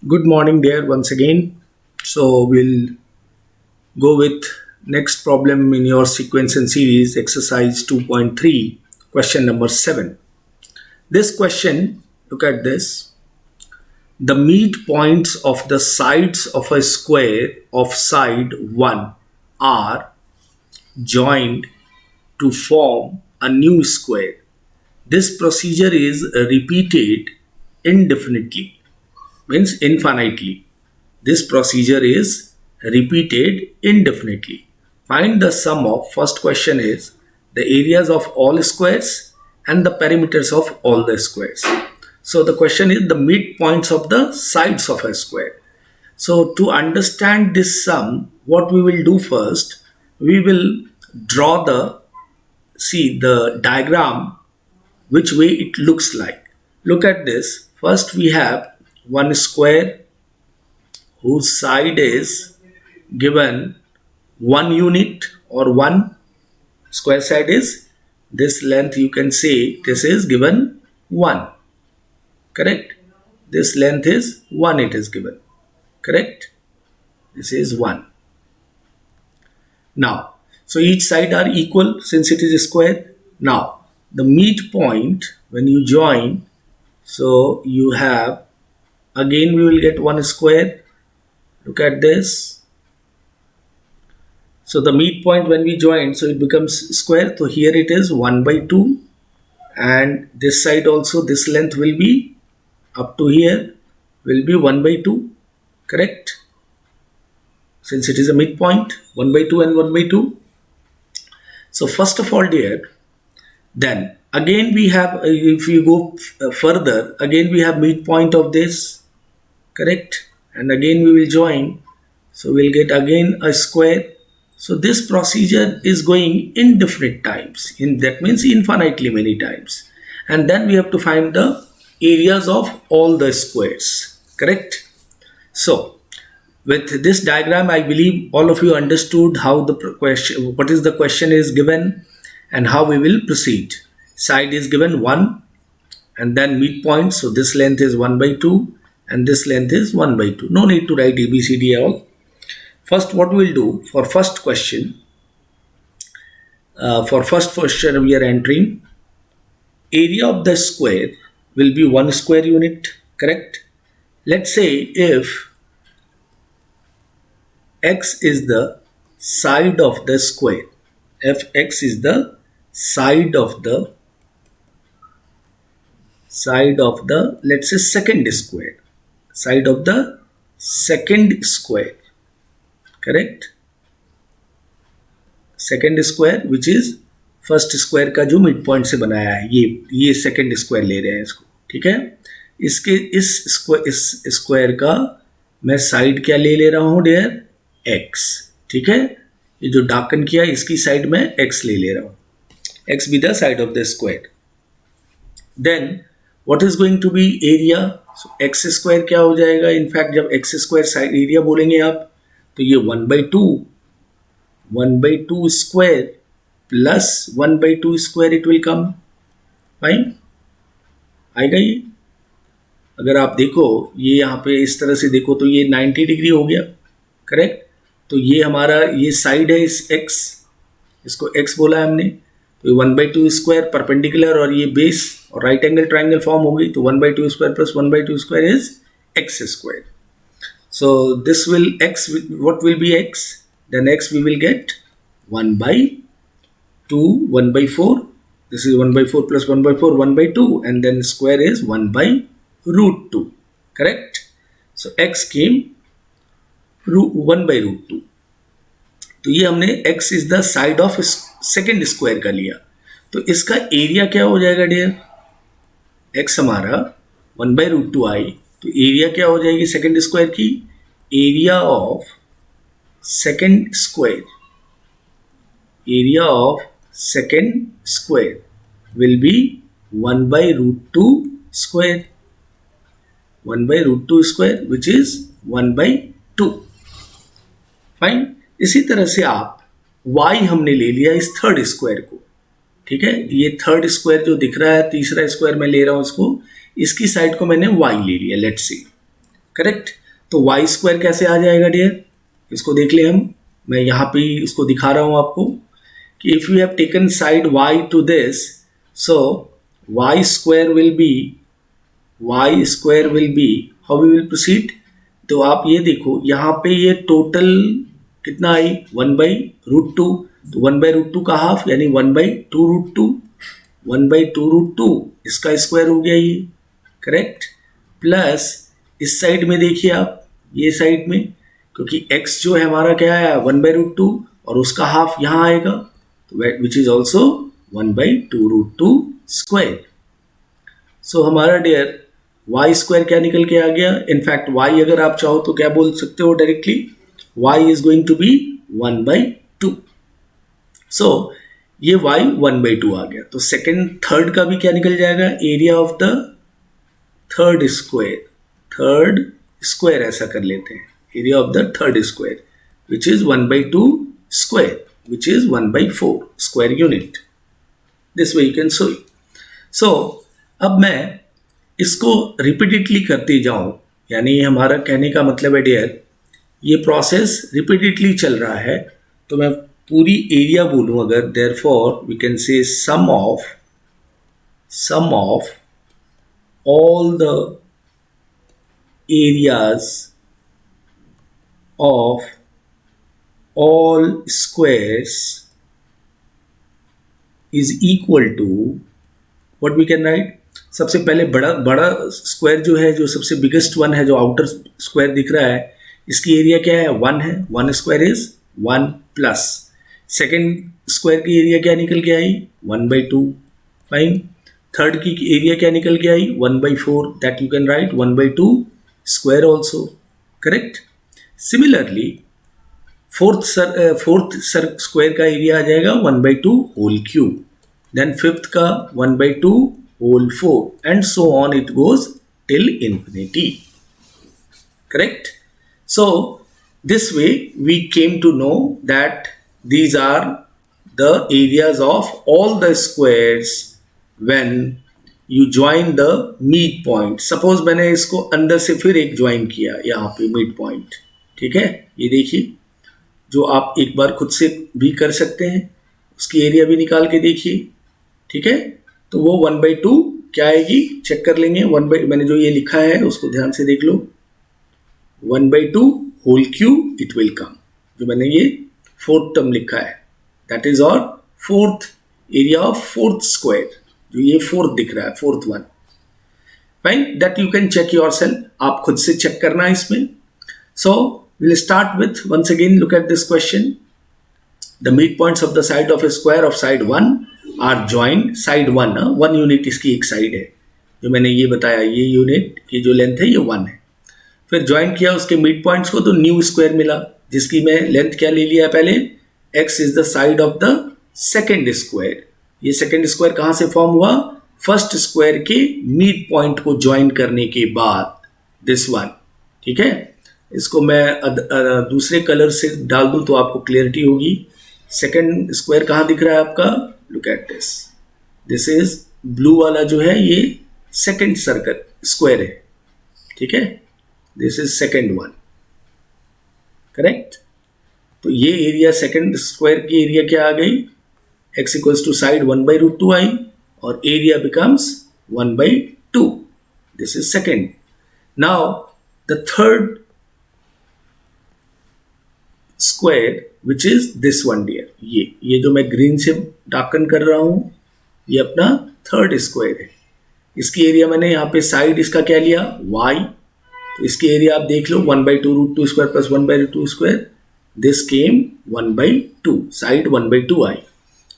Good morning, dear, once again. So, we'll go with next problem in your sequence and series, exercise 2.3, question number 7. This question, look at this. The midpoints of the sides of a square of side 1 are joined to form a new square. This procedure is repeated indefinitely, means infinitely. This procedure is repeated indefinitely. Find the sum of, first question is the areas of all squares and the perimeters of all the squares. So the question is the midpoints of the sides of a square. So to understand this sum, what we will do first, we will draw the diagram, which way it looks like. Look at this. First we have one square whose side is given 1 unit or 1 square side is this length, you can say this is given 1, correct? This length is 1, it is given, correct? This is 1. Now, so each side are equal since it is a square. Now, the midpoint when you join, so you have, again we will get one square. Look at this. So the midpoint when we join, so it becomes square. So here it is 1 by 2, and this side also, this length will be up to here will be 1 by 2, correct? Since it is a midpoint, 1 by 2 and 1 by 2. So first of all, dear, then again we have, if you go further, again we have midpoint of this, correct? And again we will join, so we'll get again a square. So this procedure is going indefinite times, that means infinitely many times. And then we have to find the areas of all the squares, correct? So with this diagram, I believe all of you understood how the question, what is the question is given and how we will proceed. Side is given 1 and then midpoint, so this length is 1 by 2 and this length is 1 by 2. No need to write ABCD all. First, what we will do for first question, we are entering area of the square will be 1 square unit, correct? Let's say if x is the side of the square, if x is the side of the let's say second square, side of the second square, correct? Second square which is first square का जो mid point से बनाया है, ये second square ले रहे हैं इसको, ठीक है? इसके इस स्क्वायर का मैं साइड क्या ले रहा हूं डियर? एक्स, ठीक है? ये जो डार्कन किया इसकी साइड में एक्स ले रहा हूं, x be the side of the square. Then what is going to be area? So x square क्या हो जाएगा? इनफैक्ट जब एक्स स्क्वायर साइड एरिया बोलेंगे आप, तो ये 1 by 2 square plus 1 by 2 square it will come. Fine, आएगा ये. अगर आप देखो ये यहाँ पे इस तरह से देखो तो ये 90 डिग्री हो गया, करेक्ट? तो ये हमारा ये साइड है इस एक्स, इसको एक्स बोला है हमने, तो ये 1 by 2 स्क्वायर परपेंडिकुलर और ये बेस और राइट एंगल ट्राइंगल फॉर्म हो गई, तो 1 by 2 square plus 1 by 2 square is x square. So this will x, what will be x? Then x we will get 1 by 2, 1 by 4. This is 1 by 4 plus 1 by 4, 1 by 2. And then square is 1 by root 2. Correct? So x came 1 by root 2. तो ये हमने x is the side of second square का लिया. तो इसका area क्या हो जाएगा डियर? x हमारा 1 by root 2 आई, तो एरिया क्या हो जाएगी सेकेंड स्क्वायर की? Area of second square will be 1 by root 2 square, 1 by root 2 square which is 1 by 2. Fine. इसी तरह से आप y हमने ले लिया इस थर्ड स्क्वायर को, ठीक है? ये थर्ड स्क्वायर जो दिख रहा है, तीसरा स्क्वायर मैं ले रहा हूं इसको, इसकी साइड को मैंने y ले लिया. Let's see, correct. तो वाई स्क्वायर कैसे आ जाएगा डियर, इसको देख ले हम, मैं यहाँ पे इसको दिखा रहा हूँ आपको कि if you have taken side y to this, so y square will be how we will proceed। तो आप ये देखो यहाँ पे ये टोटल कितना आई 1/√2, तो 1/√2 का हाफ यानी 1/2√2, 1/2√2 इसका स्क्वायर हो गया ये, करेक्ट। प्लस इस साइड में देखिए आप, ये साइड में क्योंकि x जो है हमारा क्या है 1/√2 और उसका हाफ यहाँ आएगा, तो विच इज ऑल्सो 1/2√2 स्क्वायर। सो हमारा डियर y स्क्वायर क्या निकल के आ गया, इनफैक्ट y अगर आप चाहो तो क्या बोल सकते हो directly, y is going to be 1/2। So ये y 1/2 आ गया। तो सेकेंड थर्ड का भी क्या निकल जाएगा, area of the third square ऐसा कर लेते हैं, area of the third square which is 1/2 square which is 1/4 square unit. This way you can so. So अब मैं इसको रिपीटेडली करते जाऊं, यानी हमारा कहने का मतलब है डियर ये प्रोसेस रिपीटेडली चल रहा है, तो मैं पूरी एरिया बोलूं अगर, therefore we can say sum of all the areas of all squares is equal to what we can write। सबसे पहले बड़ा स्क्वायर जो है, जो सबसे बिगेस्ट वन है, जो आउटर स्क्वायर दिख रहा है, इसकी एरिया क्या है 1 है, 1 square is 1 plus second square की एरिया क्या निकल के आई 1/2, फाइन। थर्ड की एरिया क्या निकल के आई 1/4, that you can write 1/2 square also, correct. Similarly fourth square का एरिया आ जाएगा 1/2 होल क्यूब, देन फिफ्थ का 1/2 whole 4 and so on it goes till infinity, correct. So this way we came to know that these are the areas of all the squares when you join the midpoint। Suppose मैंने इसको अंदर से फिर एक join किया यहाँ पे mid point, ठीक है, ये देखिए, जो आप एक बार खुद से भी कर सकते हैं, उसकी एरिया भी निकाल के देखिए, ठीक है। तो वो 1/2 क्या आएगी चेक कर लेंगे, मैंने जो ये लिखा है उसको ध्यान से देख लो, 1/2 whole cube it will come, जो मैंने ये फोर्थ टर्म लिखा है, दैट इज और fourth area of fourth square, जो ये फोर्थ दिख रहा है, fourth one, fine. That you can check yourself, आप खुद से चेक करना है इसमें। So will start with once again look at this question, the mid points of the side of a square of side 1 are joined, side 1 unit इसकी एक side है, जो मैंने ये बताया, ये यूनिट की जो लेंथ है ये 1 है। फिर ज्वाइन किया उसके मिड पॉइंट्स को, तो न्यू स्क्वायर मिला, जिसकी मैं लेंथ क्या ले लिया पहले, x is the side of the second square. ये सेकेंड स्क्वायर कहाँ से फॉर्म हुआ, फर्स्ट स्क्वायर के मिड पॉइंट को ज्वाइन करने के बाद, दिस वन, ठीक है। इसको मैं दूसरे कलर से डाल दूं तो आपको क्लियरिटी होगी। सेकेंड स्क्वायर कहाँ दिख रहा है आपका, look at this, this is blue वाला जो है ये सेकेंड सर्कल स्क्वायर है, ठीक है, this is second one, correct. तो ये एरिया सेकेंड स्क्वायर की एरिया क्या आ गई, x इक्वल्स टू साइड 1/√2 आई, और area becomes 1/2, this is second. Now the third square which is this one dear, ये जो मैं ग्रीन से डार्कन कर रहा हूं, ये अपना थर्ड स्क्वायर है। इसकी एरिया मैंने यहाँ पे साइड इसका क्या लिया y, तो इसकी एरिया आप देख लो 1/2√2 square plus 1/2 square, this came 1/2, side 1/2 आई।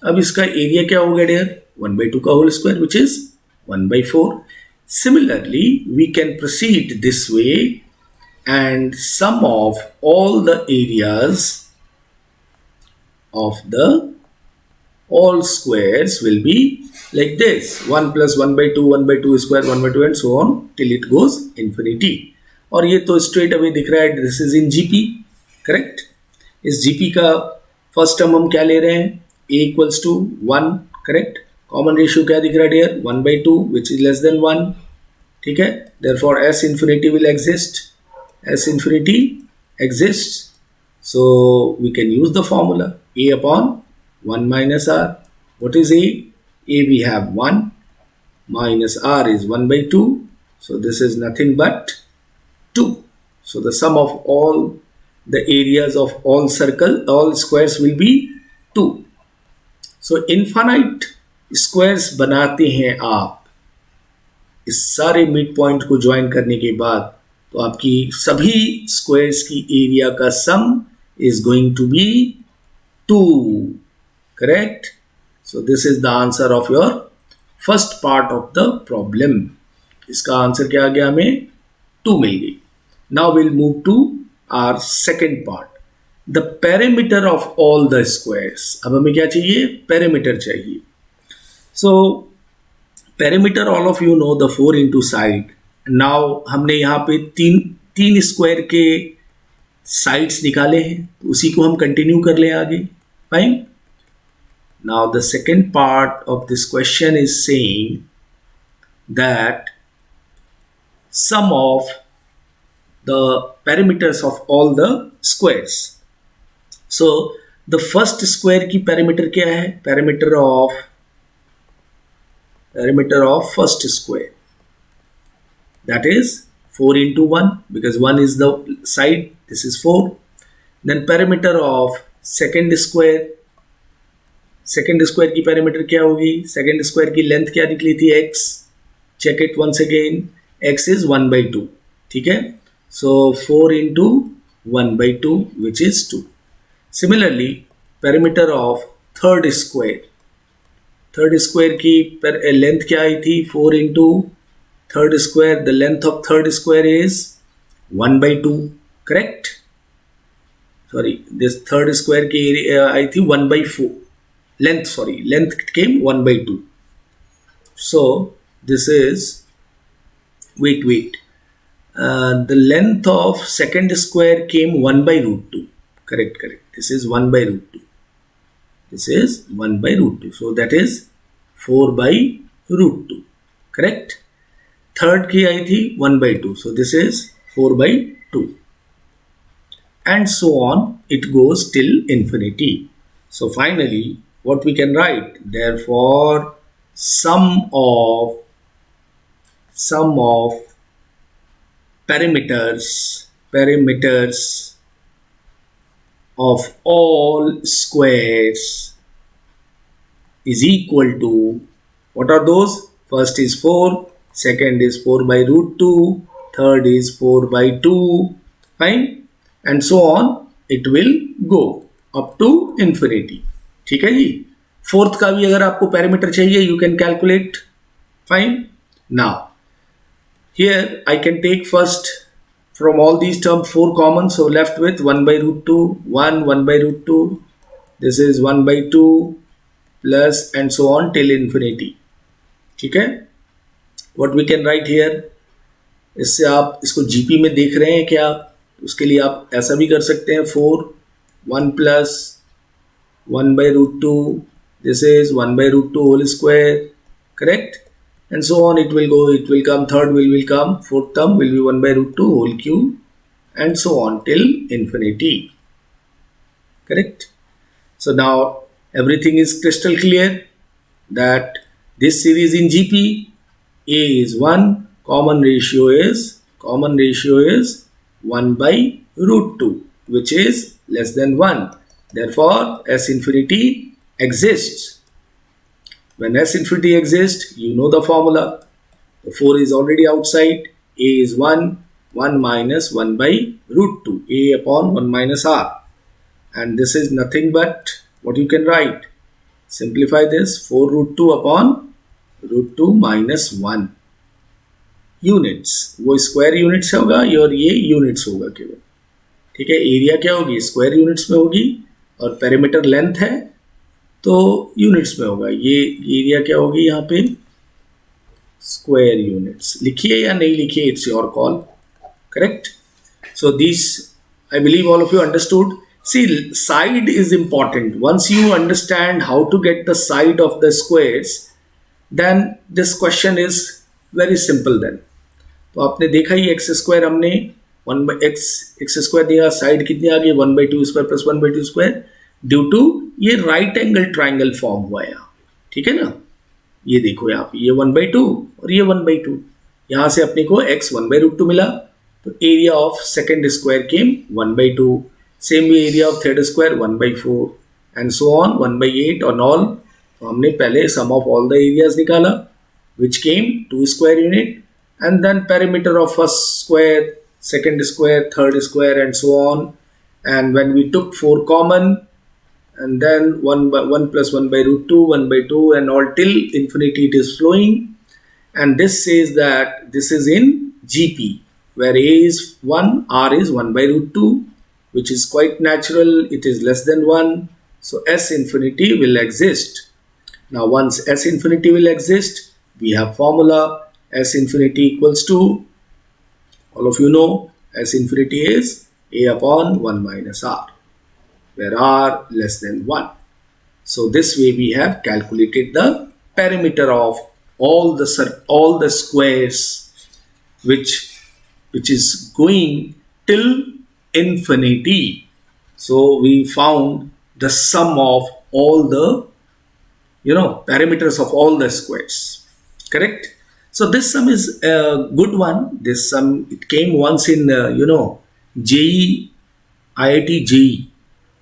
अब इसका एरिया क्या हो गया डियर 1/2 का whole square which is 1/4। Similarly we can proceed this way and sum of all the areas of the all squares will be like this, 1 plus 1/2, 1/2 square, 1/2 and so on till it goes infinity। और ये तो straight away दिख रहा है, this is in GP, correct. इस GP का first term हम क्या ले रहे हैं, a equals to 1, correct. Common ratio क्या दिख रहा है dear 1/2 which is less than 1, ठीक है। Therefore s infinity will exist, S infinity exists, so we can use the formula a upon 1 minus r. What is a? A we have 1 minus r is 1 by 2, so this is nothing but 2. So the sum of all the areas of all squares will be 2. So infinite squares बनाते हैं आप इस सारे mid point को join करने के बाद, तो आपकी सभी स्क्वायर्स की एरिया का sum is going to be 2. Correct? So this is the answer of your first part of the problem. इसका आंसर क्या आ गया? हमें 2 मिल गई. Now will move to our second part, the perimeter of all the squares. अब हमें क्या चाहिए? पेरीमीटर चाहिए. So perimeter, all of you know the 4 into side. Now हमने यहाँ पे तीन स्क्वायर के साइड्स निकाले हैं, तो उसी को हम कंटिन्यू कर लें आगे. Fine. Now the second part of this question is saying that sum of the perimeters of all the squares. So the first square की perimeter क्या है? Perimeter of first square, that is 4 into 1, because 1 is the side, this is 4. Then perimeter of second square की perimeter क्या होगी? second square की length क्या निकली थी? x. check it once again. x is 1 by 2. ठीक है? So 4 into 1 by 2, which is 2. Similarly, perimeter of third square की length क्या आई थी? 4 into third square. The length of third square is 1 by 2. Correct? Sorry, this third square की आई थी 1 by 4. Length came 1 by 2. So this is, wait. The length of second square came 1 by root 2. Correct. This is 1 by root 2. This is 1 by root 2. So that is 4 by root 2. Correct? Third की आई थी 1 by 2. So this is 4 by 2. And so on. It goes till infinity. So finally, what we can write? Therefore, sum of perimeters of all squares is equal to, what are those? First is 4, second is 4 by root 2, third is 4 by 2. Fine. And so on it will go up to infinity. ठीक है जी. Fourth का भी अगर आपको parameter चाहिए, you can calculate. Fine. Now here I can take first from all these terms 4 common, so left with 1 by root 2, 1 by root 2, this is 1 by 2 plus and so on till infinity. ठीक है? What we can write here, इससे आप इसको GP में देख रहे हैं क्या? उसके लिए आप ऐसा भी कर सकते हैं, 4 1 plus 1 by root 2, this is 1 by root 2 whole square. Correct? And so on it will go, it will come, third will come, fourth term will be 1 by root 2 whole cube, and so on till infinity. Correct? So now everything is crystal clear that this series in GP, A is 1, common ratio is 1 by root 2, which is less than 1. Therefore, S infinity exists. When S infinity exists, you know the formula. The 4 is already outside. A is 1 minus 1 by root 2. A upon 1 minus R. And this is nothing but what you can write. Simplify this. 4 root 2 upon root 2 minus 1. Units. वो square units से होगा और ये units होगा केवल. ठीक है? Area क्या होगी? स्क्वायर यूनिट्स में होगी और पेरीमीटर लेंथ है तो यूनिट्स में होगा. ये एरिया क्या होगी? यहाँ पे स्क्वायर यूनिट्स. लिखिए या नहीं लिखिए, it's your call. Correct? So this I believe all of you understood. See, side is important. Once you understand how to get the side of the squares, then this question is very simple. Then तो आपने देखा ही, x square हमने 1 by x square दिया, side कितनी आ गई 1/2 square plus 1/2 square, due to ये राइट एंगल ट्राइंगल फॉर्म हुआ है यहाँ, ठीक है ना। ये देखो यहाँ पे ये 1/2 और ये 1/2, यहाँ से अपने को x 1/√2 मिला, तो area of second square came 1/2, same way area of third square 1/4 and so on 1/8 और ऑल। तो हमने पहले सम ऑफ ऑल द एरियाज निकाला which came 2 square unit, and then perimeter of first square, second square, third square and so on. And when we took 4 common, and then 1 plus 1/√2, 1/2 and all till infinity it is flowing. And this says that this is in GP, where A is 1, R is 1/√2, which is quite natural, it is less than 1. So S infinity will exist. Now once S infinity will exist, we have formula S infinity equals to, all of you know, S infinity is A upon 1 minus R, where R less than 1. So this way we have calculated the perimeter of all the squares which is going till infinity. So we found the sum of all the perimeters of all the squares. Correct? So this sum is a good one. This sum, it came once in JEE, IIT JEE.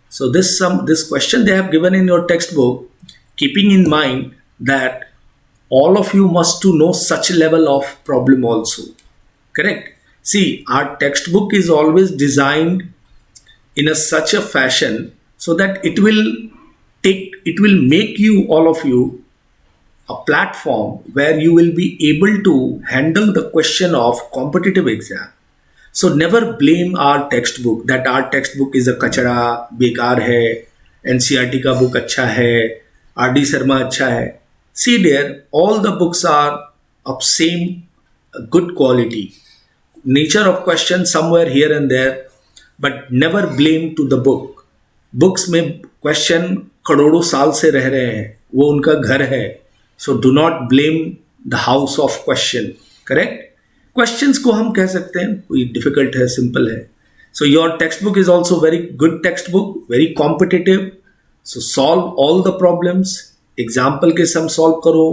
So this question they have given in your textbook, keeping in mind that all of you must to know such level of problem also. Correct? See, our textbook is always designed in such a fashion so that it will make you, all of you, a platform where you will be able to handle the question of competitive exam. So never blame our textbook that our textbook is a kachara, bekar hai, NCERT का book अच्छा है, RD Sharma अच्छा है. See there, all the books are of same good quality. Nature of question somewhere here and there, but never blame to the book. Books में question करोड़ों साल से रह रहे हैं, वो उनका घर है. So do not blame the house of question. Correct? Questions को हम कह सकते हैं कोई difficult है, simple है. So your textbook is also very good textbook, very competitive. So solve all the problems. Example के sum solve करो,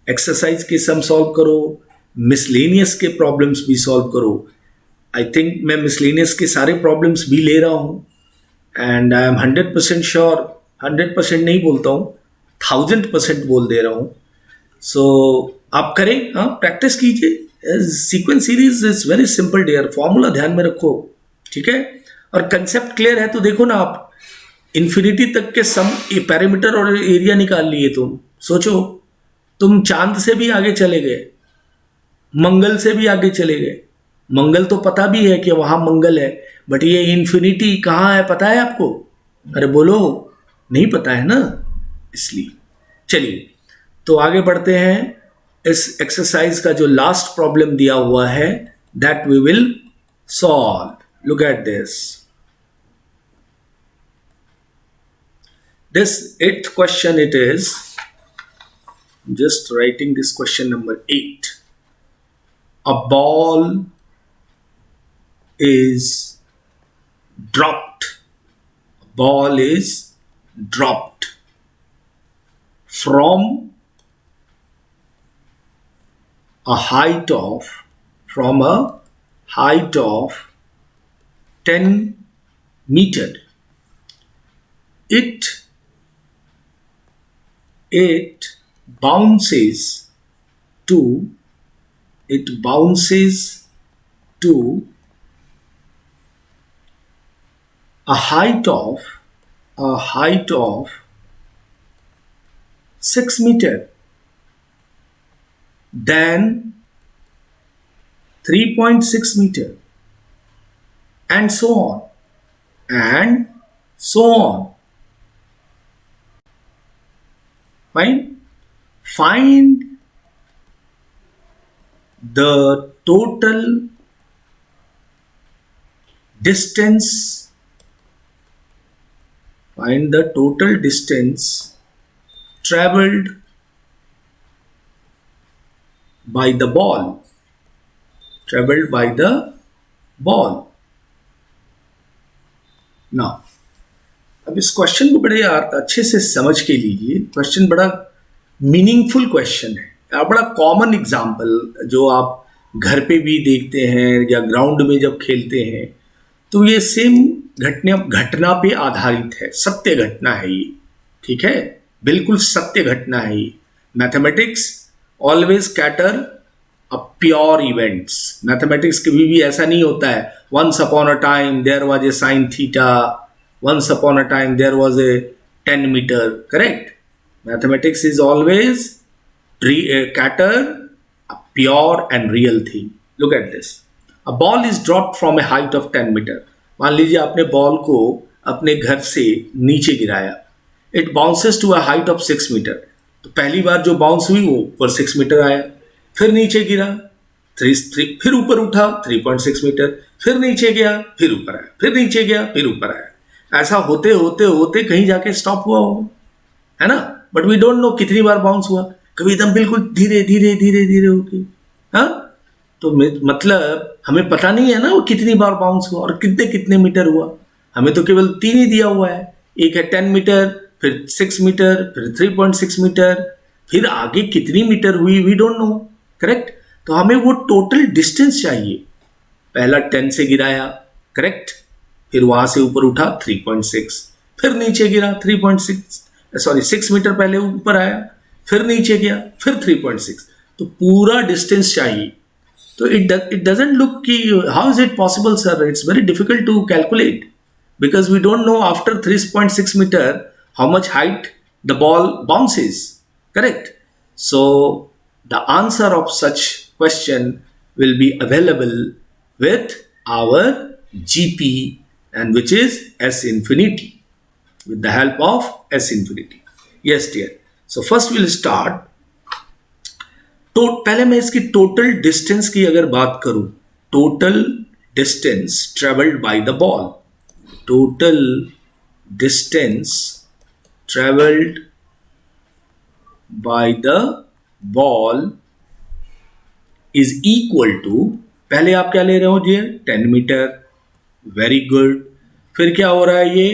exercise के sum solve करो, miscellaneous के problems भी solve करो. I think मैं miscellaneous के सारे problems भी ले रहा हूँ. And I am 100% sure, 100% नहीं बोलता हूँ, 1000% बोल दे रहा हूँ. सो आप करें, हाँ, प्रैक्टिस कीजिए. Sequence series is very simple dear. Formula ध्यान में रखो, ठीक है, और कंसेप्ट क्लियर है तो देखो ना, आप इन्फिनिटी तक के सम पैरामीटर और एरिया निकाल लिए. तुम सोचो, तुम चांद से भी आगे चले गए, मंगल से भी आगे चले गए. मंगल तो पता भी है कि वहां मंगल है, बट ये इन्फिनिटी कहाँ है पता है आपको? अरे बोलो, नहीं पता है ना, इसलिए. चलिए तो आगे बढ़ते हैं. इस एक्सरसाइज का जो लास्ट प्रॉब्लम दिया हुआ है, that we will solve. Look at this. This 8th question it is. Just writing this question number 8. A ball is dropped. A ball is dropped from a height of 10 meter. It bounces to a height of 6 meter, then 3.6 meter, and so on. Fine. Find the total distance. Find the total distance traveled by the ball. ना अब इस question को बड़े अच्छे से समझ के लीजिए। क्वेश्चन बड़ा मीनिंगफुल क्वेश्चन है, बड़ा कॉमन एग्जाम्पल जो आप घर पे भी देखते हैं या ग्राउंड में जब खेलते हैं, तो ये सेम घटना पे आधारित है, सत्य घटना है ये, ठीक है, बिल्कुल सत्य घटना है ये। Mathematics always cater a pure events. Mathematics कभी भी ऐसा नहीं होता है once upon a time there was a sine theta, once upon a time there was a 10 metre, correct? Mathematics is always cater a pure and real thing. Look at this. A ball is dropped from a height of 10 meter. मान लीजिए आपने ball को अपने घर से नीचे गिराया. It bounces to a height of 6 meter. तो पहली बार जो बाउंस हुई वो ऊपर 6 मीटर आया, फिर नीचे गिरा, फिर ऊपर उठा 3.6 मीटर, फिर नीचे गया, फिर ऊपर आया, फिर नीचे गया, फिर ऊपर आया। ऐसा होते होते होते कहीं जाके स्टॉप हुआ होगा, है ना? बट वी डोंट नो कितनी बार बाउंस हुआ, कभी एकदम बिल्कुल धीरे धीरे धीरे धीरे होके, हाँ? तो मतलब हमें पता नहीं है ना वो कितनी बार बाउंस हुआ और कितने कितने मीटर हुआ। हमें तो केवल 3 ही दिया हुआ है, एक है 10 मीटर, फिर 6 मीटर, फिर 3.6 मीटर, फिर आगे कितनी मीटर हुई वी डोंट नो, करेक्ट? तो हमें वो टोटल डिस्टेंस चाहिए। पहला 10 से गिराया, करेक्ट, फिर वहां से ऊपर उठा 3.6, फिर नीचे गिरा 6 मीटर पहले ऊपर आया, फिर नीचे गया, फिर 3.6, तो पूरा डिस्टेंस चाहिए। तो इट डजंट लुक कि how is it possible sir, it's very difficult to calculate because we don't know after 3.6 metre how much height the ball bounces, correct? So the answer of such question will be available with our GP, and which is S infinity, with the help of S infinity. Yes dear. So first we'll start. तो पहले मैं इसकी total distance की अगर बात करूं, total distance travelled by the ball, total distance travelled by the ball is equal to, पहले आप क्या ले रहे हो जी? 10 मीटर, वेरी गुड। फिर क्या हो रहा है ये?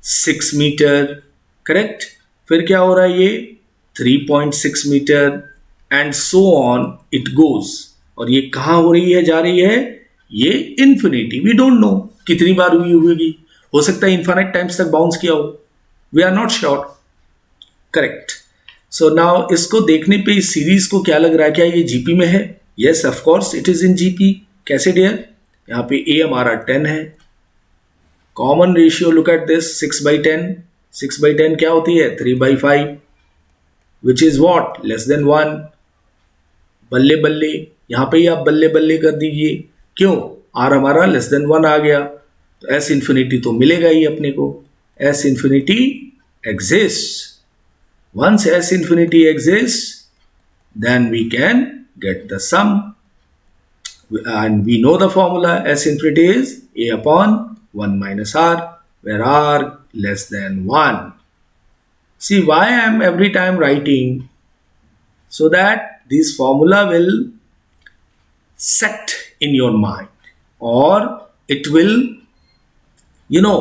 6 मीटर, करेक्ट? फिर क्या हो रहा है ये? 3.6 metre, and so on it goes. और ये कहाँ हो रही है, जा रही है? ये इन्फिनिटी। वी डोंट नो कितनी बार हुई होगी, हो सकता है इन्फिनिट टाइम्स तक बाउंस किया हो, we are not sure, correct? So now इसको देखने पे इस सीरीज को क्या लग रहा है, क्या ये जीपी में है? Yes, of course, it is in GP. कैसे डियर? यहाँ पे A हमारा 10 है, common ratio look at this, 6/10, 6/10 क्या होती है? 3/5, which is what? Less than 1। बल्ले बल्ले, यहाँ पे ही आप बल्ले बल्ले कर दीजिए, क्यों? R हमारा लेस देन 1 आ गया, तो S इन्फिनिटी तो मिलेगा ही अपने को। S infinity exist, once S infinity exist then we can get the sum, and we know the formula. S infinity is A upon 1 minus R, where R less than 1. See why I am every time writing, so that this formula will set in your mind, or it will, you know,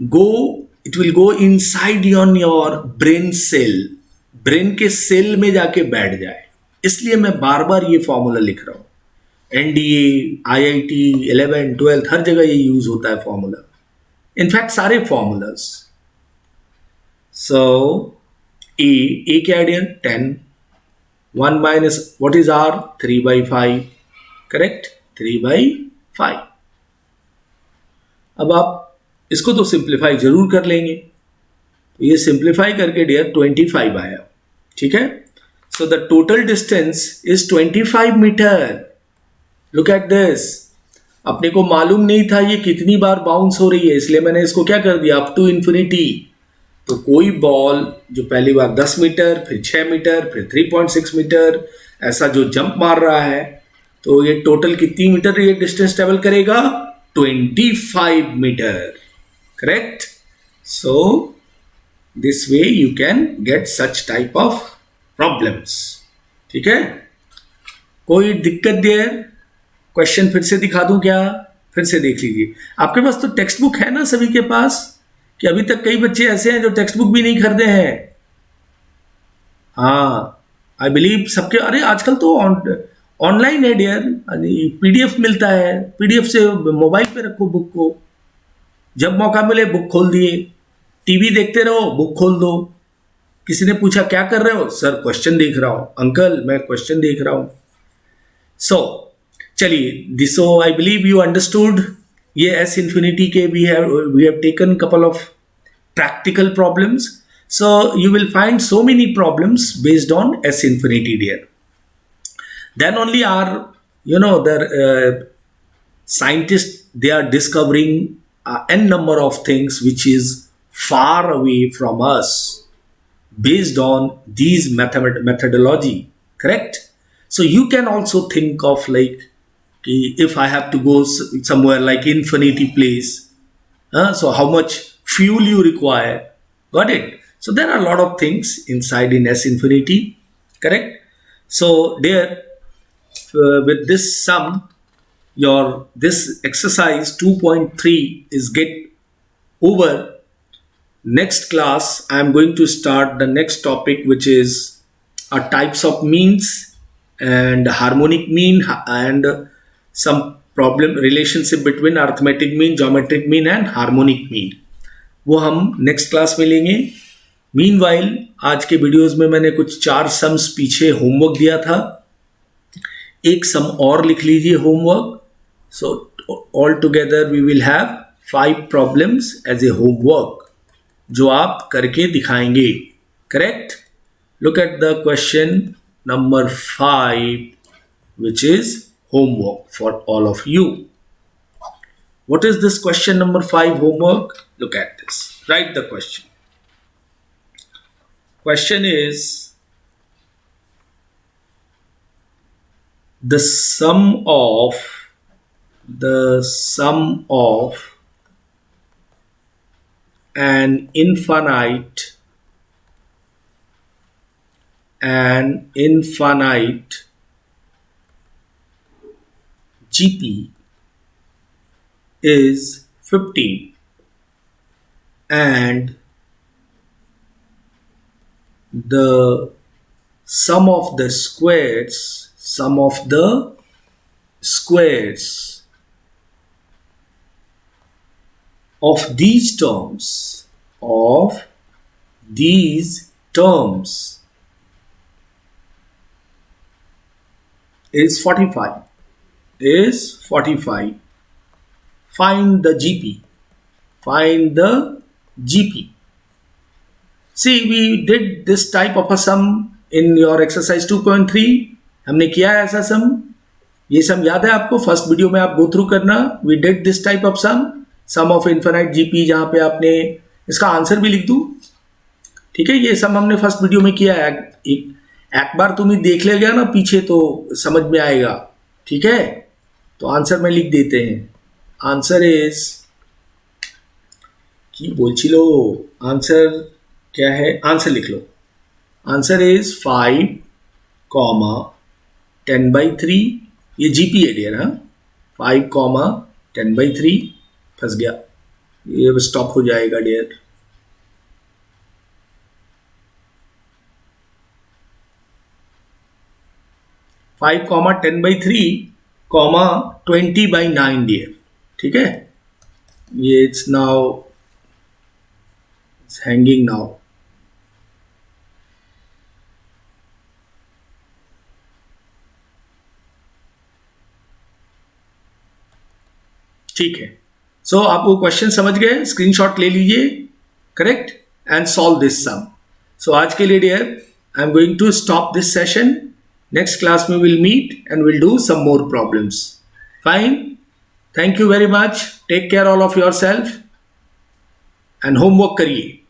go inside your brain cell, brain के cell में जाके बैठ जाए, इसलिए मैं बार बार ये formula लिख रहा हूं। एनडीए, IIT, 11, 12 हर जगह ये यूज होता है फॉर्मूला, इनफैक्ट सारे फॉर्मूलाज। सो ए क्या है dear? 10, 1 minus what is R? 3/5, correct? 3/5। अब आप इसको तो सिंप्लीफाई जरूर कर लेंगे, तो ये सिंप्लीफाई करके डियर 25 आया, ठीक है? So the total distance is 25 metre. Look at this, अपने को मालूम नहीं था ये कितनी बार बाउंस हो रही है, इसलिए मैंने इसको क्या कर दिया? Up to infinity. तो कोई बॉल जो पहली बार 10 मीटर, फिर 6 मीटर, फिर 3.6 मीटर, ऐसा जो जंप मार रहा है, तो ये टोटल कितनी मीटर ये डिस्टेंस ट्रेवल करेगा? 25 metre, correct? So this way you can get such type of problems, ठीक है? कोई दिक्कत देर? क्वेश्चन फिर से दिखा दूं क्या? फिर से देख लीजिए। आपके पास तो टेक्स्ट बुक है ना सभी के पास, कि अभी तक कई बच्चे ऐसे हैं जो टेक्स्ट बुक भी नहीं खरीदे हैं। हाँ, आई बिलीव सबके, अरे आजकल तो ऑनलाइन है डियर, पीडीएफ मिलता है, पीडीएफ से मोबाइल पे रखो बुक को, जब मौका मिले बुक खोल दिए, टीवी देखते रहो बुक खोल दो। किसी ने पूछा क्या कर रहे हो, सर क्वेश्चन देख रहा हूं, अंकल मैं क्वेश्चन देख रहा हूं। सो चलिए, so I believe you understood. ये एस इन्फिनिटी के we have taken couple of practical problems. So you will find so many problems based on S infinity, dear. Then only our, the scientists, they are discovering n number of things which is far away from us based on these methodology, correct? So you can also think of like, if I have to go somewhere like infinity place, so how much fuel you require, got it? So there are a lot of things inside in S infinity, correct? So there, with this sum, this exercise 2.3 is get over. Next class I am going to start the next topic, which is types of means and harmonic mean, and some problem relationship between arithmetic mean, geometric mean and harmonic mean, वो हम next class में लेंगे। Meanwhile आज के videos में मैंने कुछ 4 sums पीछे होमवर्क दिया था, एक सम और लिख लीजिए homework. So all together we will have 5 problems as a homework जो आप करके दिखाएंगे, correct? Look at the question number 5 which is homework for all of you. What is this question number 5 homework? Look at this. Write the question. Question is, the sum of an infinite GP is 15, and the sum of the squares of these terms is 45. Find the GP. See, we did this type of a sum in your exercise 2.3. हमने किया है ऐसा सम, ये सम याद है आपको? First video में आप गो थ्रू करना। We did this type of sum of infinite GP, जहाँ पे आपने इसका आंसर भी लिख दूँ, ठीक है? ये सम हमने फर्स्ट वीडियो में किया है। एक बार तुम ही देख ले गया ना पीछे तो समझ में आएगा, ठीक है? तो आंसर में लिख देते हैं। आंसर इज, की बोलছিলো, आंसर क्या है? आंसर लिख लो। Answer is 5, 10/3। ये जीपी है डियर, हाँ, 5, 10/3। फंस गया, ये अब स्टॉप हो जाएगा डियर। फाइव 10/3, 20/9 डियर, ठीक है? ये इट्स हैंगिंग नाउ। ठीक है, सो आप वो क्वेश्चन समझ गए, स्क्रीनशॉट ले लीजिए, correct, and solve this sum. So आज के लिए dear, I am going to stop this session. Next class में will meet and will do some more problems. Fine, thank you very much, take care all of yourself and homework करिए।